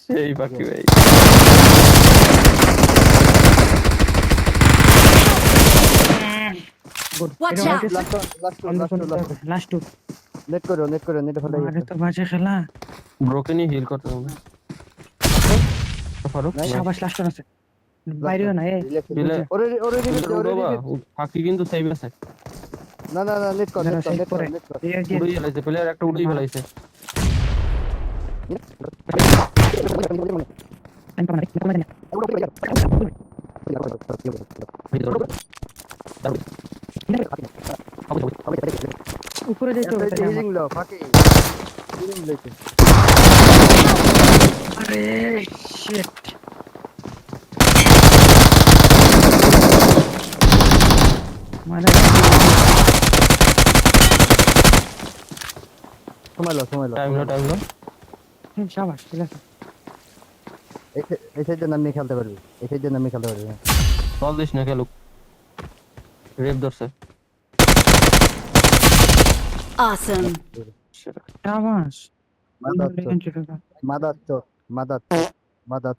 সেই বাকি ভাই। গুড Watch এটা out! লাস্ট নেট করো নেট ফেলে আরে তো বাজে খেলা ব্রোকেনই হিল করতে হবে ফারুক। নাই। শাবাশ লাস্ট আছে বাইরেও না এই দিলে ওরে ওরে রিভিট ওরে বাবা রিভিট ফাঁকি কিন্তু সেভ আছে। না নেট কর যারা শেষ করে নেট কর দিয়ে দিয়ে উড়িয়ে ফেলাইছে প্লেয়ার, একটা উড়িয়ে ফেলাইছে। টাইম পাবো না উপরে যাইতে হবে তাহলে আমার। হিলিং লো ফাকি হিলিং লইতে আরে শিট মানে সময় লো টাইম লো। শাবাশ ঠিক আছে এই সাইডে নামি খেলতে পারবি হ্যাঁ। বল দিস না খেলুক, রেপ ধরছে। Awesome! শাবাশ মাদার মাদার মাদার